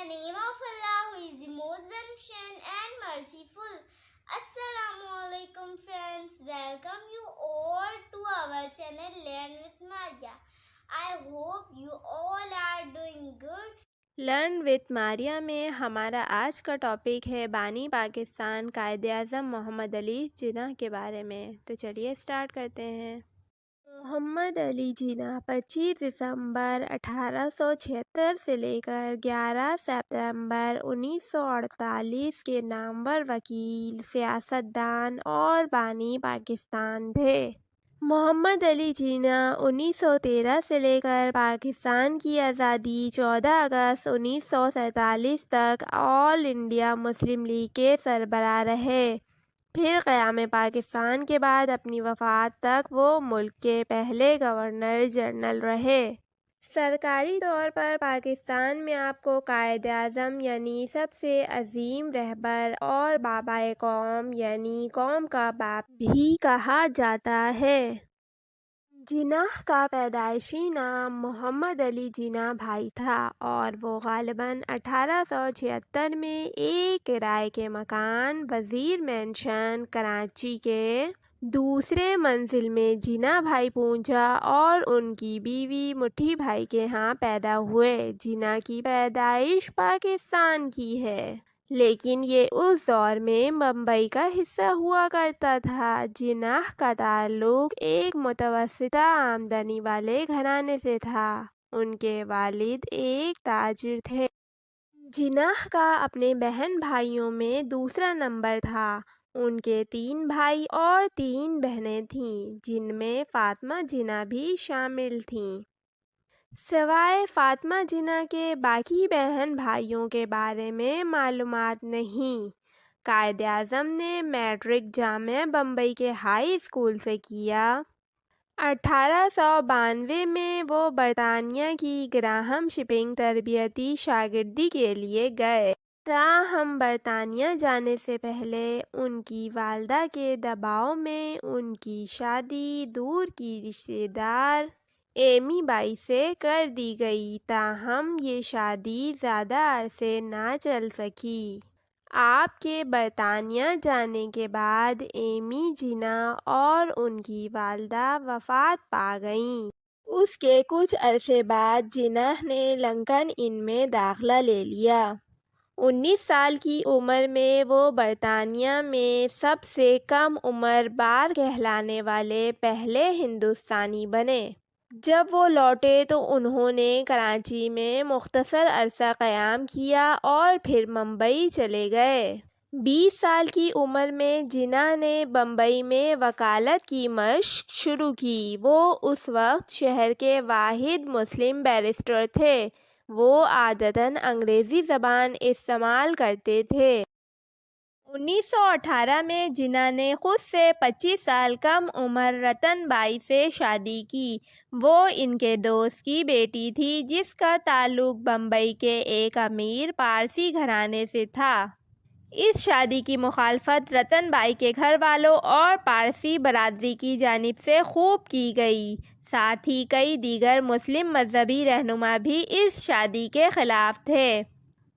name of Allah, who is the most beneficent and merciful. Assalamu alaikum friends, welcome you all to our channel Learn with Maria. I hope you all are doing good. Learn with Maria में हमारा आज का topic है बानी पाकिस्तान कायदे आज़म मोहम्मद अली जिन्ना के बारे में। तो चलिए स्टार्ट करते हैं। मोहम्मद अली जिन्ना 25 दिसंबर 1876 से लेकर 11 सितंबर 1948 के नामवर वकील, सियासतदान और बानी पाकिस्तान थे। मोहम्मद अली जिन्ना 1913 से लेकर पाकिस्तान की आज़ादी 14 अगस्त 1947 तक ऑल इंडिया मुस्लिम लीग के सरबराह रहे। फिर क़याम पाकिस्तान के बाद अपनी वफ़ात तक वो मुल्क के पहले गवर्नर जनरल रहे। सरकारी तौर पर पाकिस्तान में आपको कायदे आज़म यानी सबसे अजीम रहबर और बाबाए कौम यानी कौम का बाप भी कहा जाता है। जिन्नाह का पैदाइशी नाम मोहम्मद अली जिन्ना भाई था और वो गालिबन 1876 में एक किराए के मकान वज़ीर मैंशन कराची के दूसरे मंजिल में जिन्ना भाई पूंजा और उनकी बीवी मुट्ठी भाई के यहाँ पैदा हुए। जिन्ना की पैदाइश पाकिस्तान की है, लेकिन ये उस दौर में मुंबई का हिस्सा हुआ करता था। जिन्नाह का ताल्लुक एक मुतवस्सिता आमदनी वाले घराने से था। उनके वालिद एक ताजिर थे। जिन्नाह का अपने बहन भाइयों में दूसरा नंबर था। उनके 3 भाई और 3 बहनें थीं, जिनमें फ़ातिमा जिन्ना भी शामिल थीं। सिवाय फ़ातिमा जिन्ना के बाकी बहन भाइयों के बारे में मालूमात नहीं। कायदे आज़म ने मैट्रिक जामिया बम्बई के हाई स्कूल से किया। 1892 में वो बरतानिया की ग्राहम शिपिंग तरबियती शागिर्दी के लिए गए। ताहम बरतानिया जाने से पहले उनकी वालदा के दबाव में उनकी शादी दूर की रिश्तेदार एमी बाई से कर दी गई। ताहम ये शादी ज़्यादा अरसे ना चल सकी। आपके बरतानिया जाने के बाद एमी जिन्ना और उनकी वालदा वफ़ात पा गईं। उसके कुछ अरसे बाद जिन्नाह ने लंकन इन में दाखिला ले लिया। 19 साल की उम्र में वो बरतानिया में सबसे कम उम्र बार कहलाने वाले पहले हिंदुस्तानी बने। जब वो लौटे तो उन्होंने कराची में मुख्तसर अरसा क़याम किया और फिर मुंबई चले गए। 20 साल की उम्र में जिन्ना ने बम्बई में वकालत की मशक़ शुरू की। वो उस वक्त शहर के वाहिद मुस्लिम बैरिस्टर थे। वो आदतन अंग्रेज़ी ज़बान इस्तेमाल करते थे। 1918 में जिन्ना ने खुद से 25 साल कम उम्र रतन बाई से शादी की। वो इनके दोस्त की बेटी थी, जिसका ताल्लुक बम्बई के एक अमीर पारसी घराने से था। इस शादी की मुखालफत रतन बाई के घर वालों और पारसी बरादरी की जानिब से खूब की गई। साथ ही कई दीगर मुस्लिम मजहबी रहनुमा भी इस शादी के ख़िलाफ़ थे।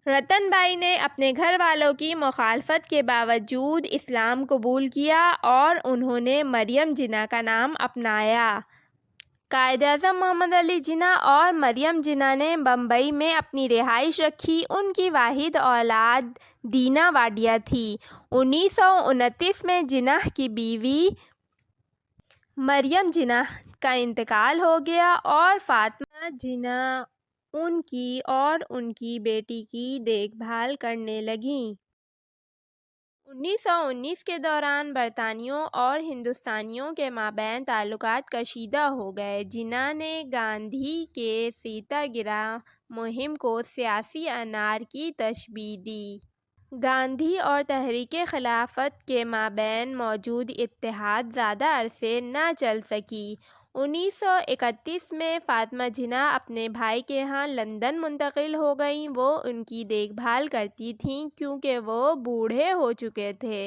रतन बाई ने अपने घर वालों की मुखालफत के बावजूद इस्लाम कबूल किया और उन्होंने मरियम जिन्ना का नाम अपनाया। कायदे आज़म मोहम्मद अली जिन्ना और मरियम जिन्ना ने बम्बई में अपनी रिहाइश रखी। उनकी वाहिद औलाद दीना वाडिया थी। 1929 में जिन्नाह की बीवी मरियम जिन्ना का इंतकाल हो गया और फ़ातिमा जिन्ना उनकी और उनकी बेटी की देखभाल करने लगीं। 1919 के दौरान बरतानियों और हिंदुस्तानियों के माबैन ताल्लुकात कशीदा हो गए। जिन्ना ने गांधी के सीतागिरा मुहिम को सियासी अनार की तशबीह दी। गांधी और तहरीक खिलाफत के माबैन मौजूद इत्तेहाद ज़्यादा अरसे न चल सकी। 1931 में फ़ातिमा जिन्ना अपने भाई के यहाँ लंदन मुंतकिल हो गईं। वो उनकी देखभाल करती थीं क्योंकि वो बूढ़े हो चुके थे।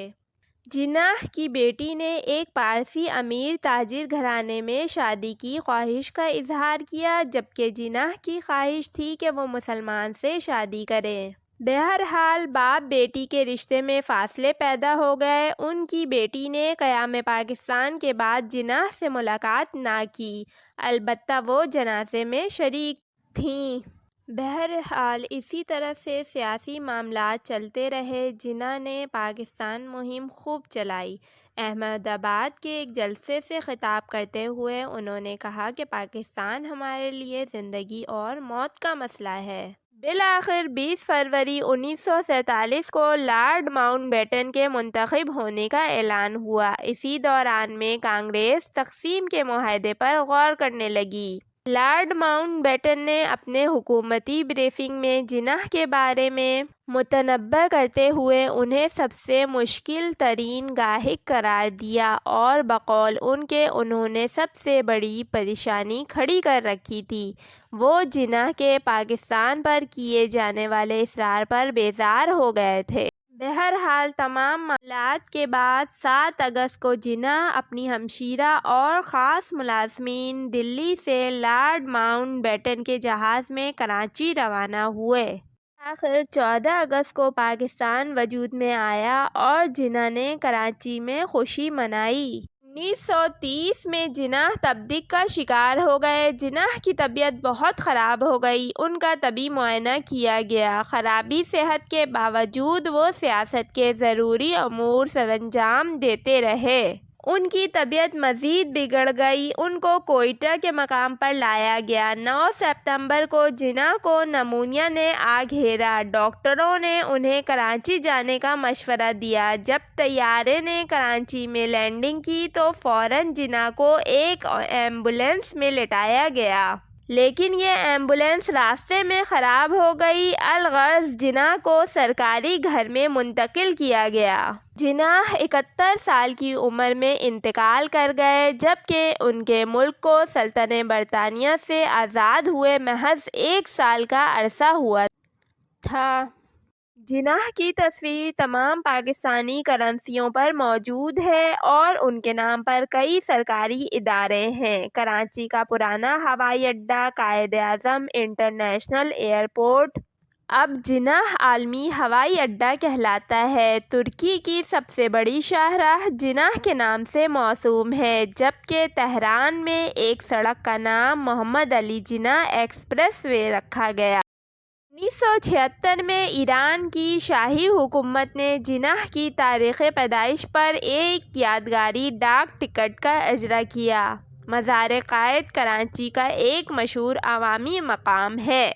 جناح کی بیٹی نے ایک پارسی امیر تاجر گھرانے میں شادی کی خواہش کا اظہار کیا، جبکہ جناح کی خواہش تھی کہ وہ مسلمان سے شادی کریں۔ بہرحال باپ بیٹی کے رشتے میں فاصلے پیدا ہو گئے۔ ان کی بیٹی نے قیام پاکستان کے بعد جناح سے ملاقات نہ کی، البتہ وہ جنازے میں شریک تھیں۔ بہرحال اسی طرح سے سیاسی معاملات چلتے رہے۔ جناح نے پاکستان مہم خوب چلائی۔ احمد آباد کے ایک جلسے سے خطاب کرتے ہوئے انہوں نے کہا کہ پاکستان ہمارے لیے زندگی اور موت کا مسئلہ ہے۔ بالآخر 20 فروری 1947 کو لارڈ ماؤنٹ بیٹن کے منتخب ہونے کا اعلان ہوا۔ اسی دوران میں کانگریس تقسیم کے معاہدے پر غور کرنے لگی۔ لارڈ ماؤنٹ بیٹن نے اپنے حکومتی بریفنگ میں جناح کے بارے میں متنبہ کرتے ہوئے انہیں سب سے مشکل ترین گاہک قرار دیا اور بقول ان کے انہوں نے سب سے بڑی پریشانی کھڑی کر رکھی تھی۔ وہ جناح کے پاکستان پر کیے جانے والے اصرار پر بیزار ہو گئے تھے۔ بہرحال تمام معاملات کے بعد 7 اگست کو جناح اپنی ہمشیرہ اور خاص ملازمین دلی سے لارڈ ماؤنٹ بیٹن کے جہاز میں کراچی روانہ ہوئے۔ آخر 14 اگست کو پاکستان وجود میں آیا اور جناح نے کراچی میں خوشی منائی۔ 1930 میں جناح تپدق کا شکار ہو گئے۔ جناح کی طبیعت بہت خراب ہو گئی۔ ان کا طبی معائنہ کیا گیا۔ خرابی صحت کے باوجود وہ سیاست کے ضروری امور سرانجام دیتے رہے۔ ان کی طبیعت مزید بگڑ گئی۔ ان کو کوئٹہ کے مقام پر لایا گیا۔ 9 ستمبر کو جناح کو نمونیا نے آ گھیرا۔ ڈاکٹروں نے انہیں کراچی جانے کا مشورہ دیا۔ جب طیارے نے کراچی میں لینڈنگ کی تو فوراً جناح کو ایک ایمبولینس میں لٹایا گیا۔ لیکن یہ ایمبولینس راستے میں خراب ہو گئی۔ الغرض جناح کو سرکاری گھر میں منتقل کیا گیا۔ جناح 71 سال کی عمر میں انتقال کر گئے، جبکہ ان کے ملک کو سلطنت برطانیہ سے آزاد ہوئے محض 1 سال کا عرصہ ہوا تھا۔ جناح کی تصویر تمام پاکستانی کرنسیوں پر موجود ہے اور ان کے نام پر کئی سرکاری ادارے ہیں۔ کراچی کا پرانا ہوائی اڈہ قائد اعظم انٹرنیشنل ایئرپورٹ اب جناح عالمی ہوائی اڈہ کہلاتا ہے۔ ترکی کی سب سے بڑی شاہراہ جناح کے نام سے موسوم ہے، جبکہ تہران میں ایک سڑک کا نام محمد علی جناح ایکسپریس وے رکھا گیا۔ 1976 میں ایران کی شاہی حکومت نے جناح کی تاریخ پیدائش پر ایک یادگاری ڈاک ٹکٹ کا اجرا کیا۔ مزار قائد کراچی کا ایک مشہور عوامی مقام ہے۔